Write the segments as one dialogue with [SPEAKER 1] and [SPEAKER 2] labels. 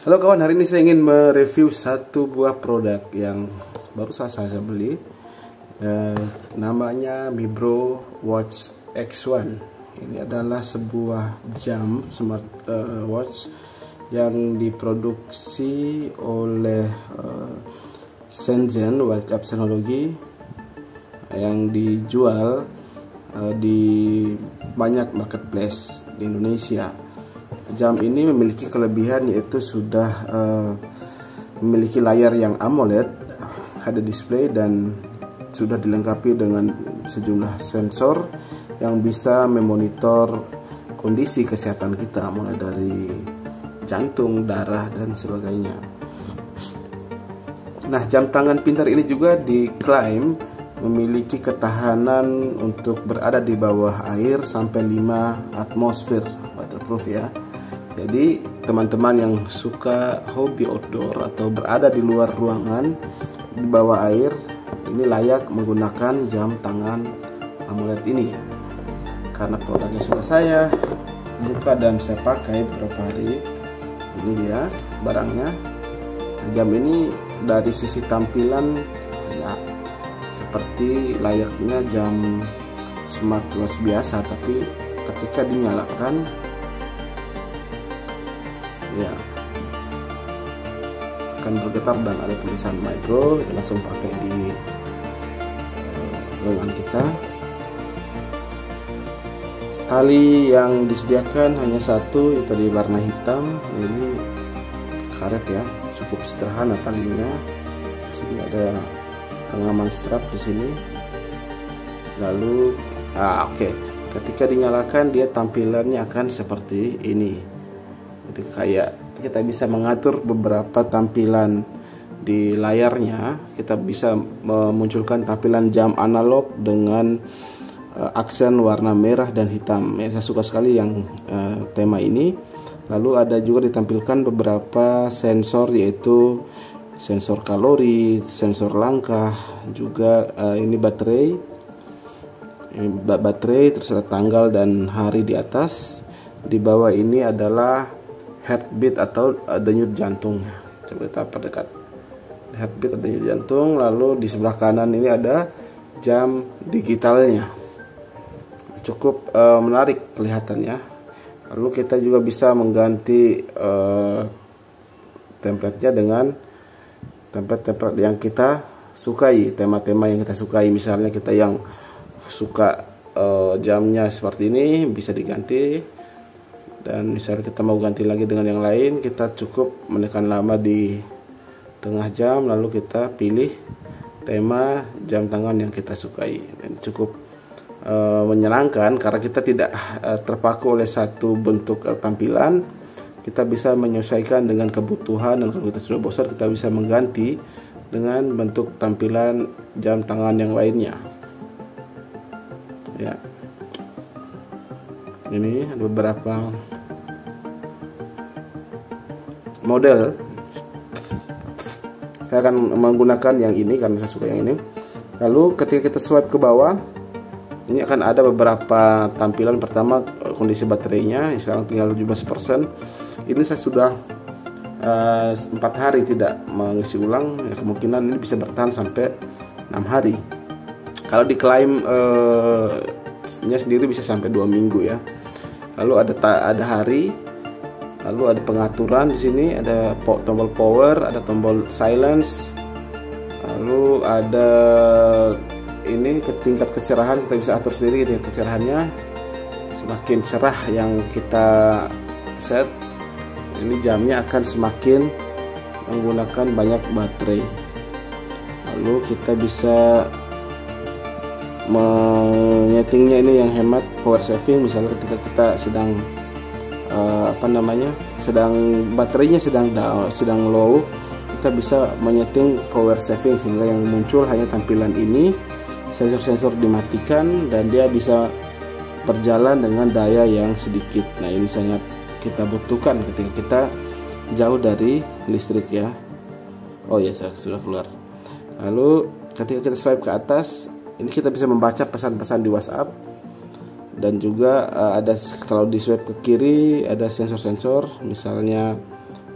[SPEAKER 1] Halo kawan, hari ini saya ingin mereview satu buah produk yang baru saja saya beli. Namanya Mibro Watch X1. Ini adalah sebuah jam smart watch yang diproduksi oleh Shenzhen Wake Up Technology, yang dijual di banyak marketplace di Indonesia. Jam ini memiliki kelebihan, yaitu sudah memiliki layar yang AMOLED, ada display, dan sudah dilengkapi dengan sejumlah sensor yang bisa memonitor kondisi kesehatan kita, mulai dari jantung, darah, dan sebagainya. Nah, jam tangan pintar ini juga diklaim memiliki ketahanan untuk berada di bawah air sampai 5 atmosfer, waterproof ya. Jadi teman-teman yang suka hobi outdoor atau berada di luar ruangan di bawah air, ini layak menggunakan jam tangan AMOLED ini. Karena produknya sudah saya buka dan saya pakai beberapa hari, ini dia barangnya. Jam ini dari sisi tampilan ya seperti layaknya jam smartwatch biasa, tapi ketika dinyalakan ya akan bergetar dan ada tulisan Mibro. Kita langsung pakai di lengan kita. Tali yang disediakan hanya satu, itu di warna hitam. Ini karet ya, cukup sederhana talinya. Sini ada pengaman strap di sini. Lalu oke. Ketika dinyalakan, dia tampilannya akan seperti ini. Jadi kayak kita bisa mengatur beberapa tampilan di layarnya. Kita bisa memunculkan tampilan jam analog dengan aksen warna merah dan hitam. Ya, saya suka sekali yang tema ini. Lalu ada juga ditampilkan beberapa sensor, yaitu sensor kalori, sensor langkah, juga ini baterai. Ini baterai, terus ada tanggal dan hari di atas. Di bawah ini adalah heartbeat atau denyut jantung. Coba kita perdekat. Heartbeat atau denyut jantung. Lalu di sebelah kanan ini ada jam digitalnya. Cukup menarik kelihatannya. Lalu kita juga bisa mengganti template-nya dengan template-template yang kita sukai, tema-tema yang kita sukai. Misalnya kita yang suka jamnya seperti ini, bisa diganti. Dan misalnya kita mau ganti lagi dengan yang lain, kita cukup menekan lama di tengah jam, lalu kita pilih tema jam tangan yang kita sukai. Dan cukup menyenangkan karena kita tidak terpaku oleh satu bentuk tampilan. Kita bisa menyesuaikan dengan kebutuhan, dan kalau kita sudah bosan, kita bisa mengganti dengan bentuk tampilan jam tangan yang lainnya. Ya, ini ada beberapa model. Saya akan menggunakan yang ini karena saya suka yang ini. Lalu ketika kita swipe ke bawah, ini akan ada beberapa tampilan. Pertama, kondisi baterainya, sekarang tinggal 17%. Ini saya sudah 4 hari tidak mengisi ulang, ya, kemungkinan ini bisa bertahan sampai 6 hari. Kalau diklaim nya sendiri bisa sampai 2 minggu ya. Lalu ada hari, lalu ada pengaturan di sini, ada tombol power, ada tombol silence, lalu ada ini ke tingkat kecerahan, kita bisa atur sendiri tingkat kecerahannya. Semakin cerah yang kita set, ini jamnya akan semakin menggunakan banyak baterai. Lalu kita bisa menyetingnya ini yang hemat power saving. Misalnya ketika kita sedang sedang baterainya sedang low, kita bisa menyeting power saving sehingga yang muncul hanya tampilan ini. Sensor-sensor dimatikan dan dia bisa berjalan dengan daya yang sedikit. Nah, ini sangat kita butuhkan ketika kita jauh dari listrik ya. Oh ya, sudah keluar. Lalu ketika kita swipe ke atas, ini kita bisa membaca pesan-pesan di WhatsApp. Dan juga ada, kalau di swipe ke kiri ada sensor-sensor, misalnya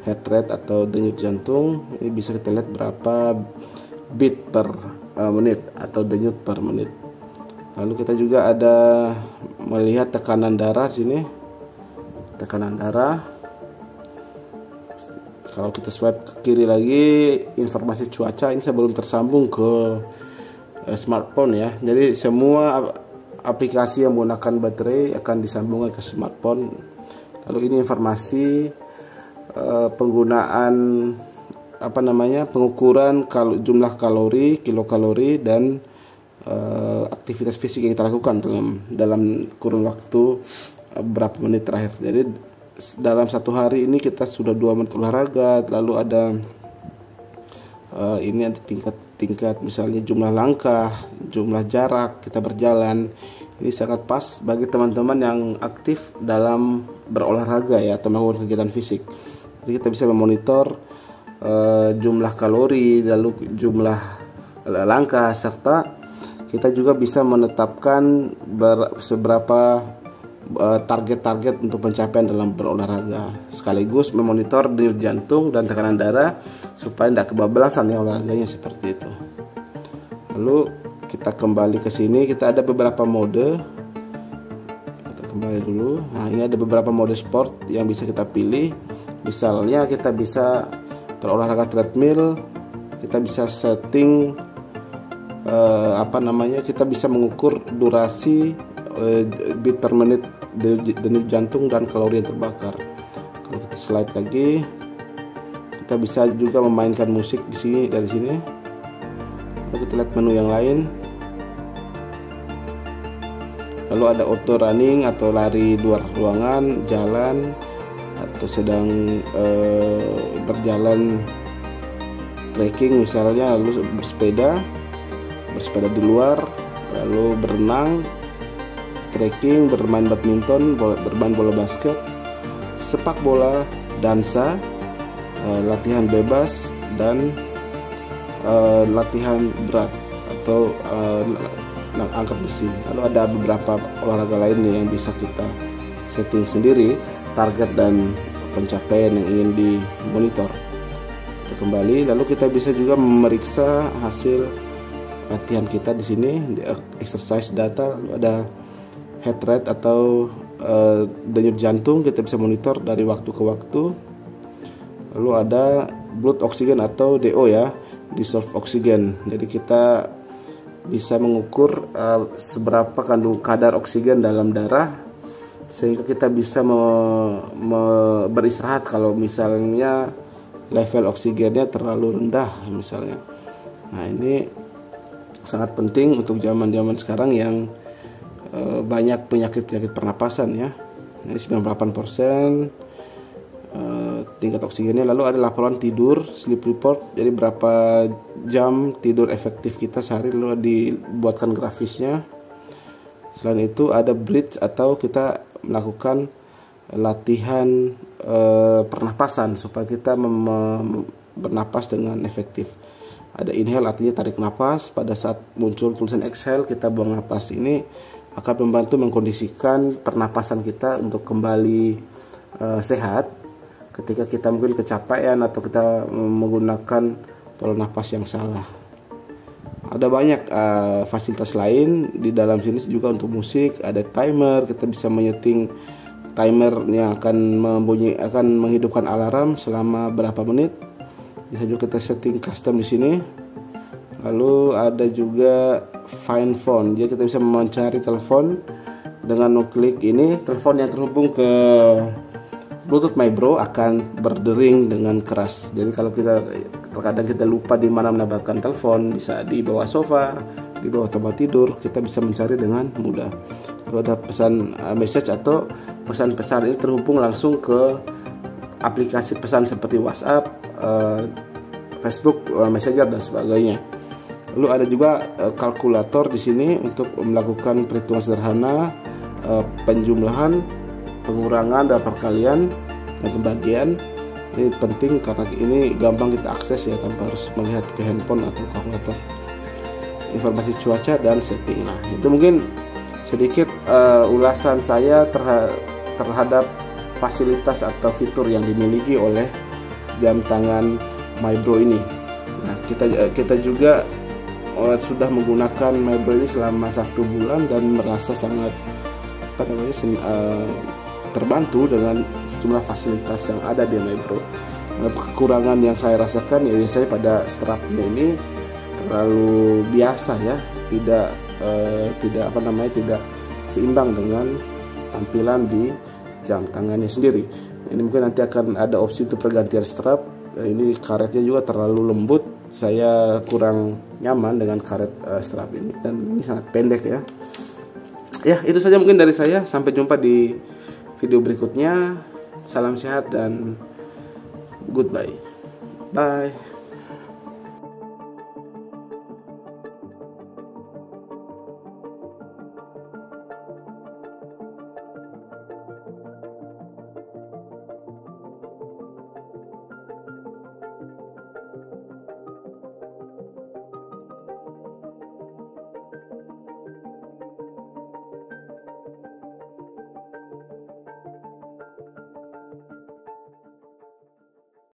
[SPEAKER 1] heart rate atau denyut jantung. Ini bisa kita lihat berapa beat per menit atau denyut per menit. Lalu kita juga ada melihat tekanan darah sini. Tekanan darah. Kalau kita swipe ke kiri lagi, informasi cuaca. Ini saya belum tersambung ke smartphone ya. Jadi semua aplikasi yang menggunakan baterai akan disambungkan ke smartphone. Lalu ini informasi penggunaan pengukuran jumlah kalori, kilokalori, dan aktivitas fisik yang kita lakukan dalam kurun waktu berapa menit terakhir. Jadi dalam satu hari ini kita sudah 2 menit olahraga. Lalu ada ini ada tingkat misalnya jumlah langkah, jumlah jarak kita berjalan. Ini sangat pas bagi teman-teman yang aktif dalam berolahraga ya, atau melakukan kegiatan fisik. Jadi kita bisa memonitor jumlah kalori, lalu jumlah langkah, serta kita juga bisa menetapkan seberapa target-target untuk pencapaian dalam berolahraga, sekaligus memonitor denyut jantung dan tekanan darah supaya tidak kebablasan ya olahraganya, seperti itu. Lalu kita kembali ke sini, kita ada beberapa mode. Kita kembali dulu. Nah, ini ada beberapa mode sport yang bisa kita pilih. Misalnya kita bisa berolahraga treadmill, kita bisa setting kita bisa mengukur durasi beat per menit denyut jantung dan kalori yang terbakar. Kalau kita slide lagi, kita bisa juga memainkan musik di sini, dari sini. Lalu kita lihat menu yang lain. Lalu ada auto running atau lari luar ruangan, jalan, atau sedang berjalan trekking misalnya, lalu bersepeda di luar, lalu berenang, trekking, bermain badminton, bermain bola basket, sepak bola, dansa, latihan bebas, dan latihan berat atau angkat besi. Lalu ada beberapa olahraga lain nih yang bisa kita setting sendiri target dan pencapaian yang ingin dimonitor. Kita kembali, lalu kita bisa juga memeriksa hasil latihan kita di sini, di exercise data. Lalu ada heart rate atau denyut jantung, kita bisa monitor dari waktu ke waktu. Lalu ada blood oxygen atau DO ya, dissolved oxygen. Jadi kita bisa mengukur seberapa kadar oksigen dalam darah, sehingga kita bisa beristirahat kalau misalnya level oksigennya terlalu rendah misalnya. Nah, ini sangat penting untuk zaman sekarang yang banyak penyakit pernapasan ya. Ini 98% tingkat oksigennya. Lalu ada laporan tidur, sleep report, jadi berapa jam tidur efektif kita sehari, lalu dibuatkan grafisnya. Selain itu ada bridge atau kita melakukan latihan pernapasan supaya kita bernapas dengan efektif. Ada inhale, artinya tarik napas. Pada saat muncul tulisan exhale, kita buang napas. Ini akan membantu mengkondisikan pernapasan kita untuk kembali sehat ketika kita mungkin kecapean atau kita menggunakan pola napas yang salah. Ada banyak fasilitas lain di dalam sini juga untuk musik. Ada timer, kita bisa menyeting timer yang akan menghidupkan alarm selama berapa menit. Bisa juga kita setting custom di sini. Lalu ada juga find phone, jadi kita bisa mencari telepon dengan mengklik ini. Telepon yang terhubung ke Bluetooth My Bro akan berdering dengan keras. Jadi kalau terkadang kita lupa di mana menambahkan telepon, bisa di bawah sofa, di bawah tempat tidur, kita bisa mencari dengan mudah. Lalu ada pesan message atau pesan-pesan ini terhubung langsung ke aplikasi pesan seperti WhatsApp, Facebook, Messenger dan sebagainya. Lalu ada juga kalkulator di sini untuk melakukan perhitungan sederhana, penjumlahan, pengurangan dan perkalian dan pembagian. Ini penting karena ini gampang kita akses ya tanpa harus melihat ke handphone atau kalkulator. Informasi cuaca dan setting. Nah, itu mungkin sedikit ulasan saya terhadap fasilitas atau fitur yang dimiliki oleh jam tangan Mybro ini. Nah, kita juga sudah menggunakan Mybro ini selama 1 bulan dan merasa sangat terbantu dengan sejumlah fasilitas yang ada di Mybro. Kekurangan yang saya rasakan ya biasanya pada strapnya ini terlalu biasa ya, tidak seimbang dengan tampilan di jam tangannya sendiri. Ini mungkin nanti akan ada opsi untuk pergantian strap. Ini karetnya juga terlalu lembut, saya kurang nyaman dengan karet strap ini, dan ini sangat pendek ya. Ya, itu saja mungkin dari saya. Sampai jumpa di video berikutnya. Salam sehat dan goodbye. Bye.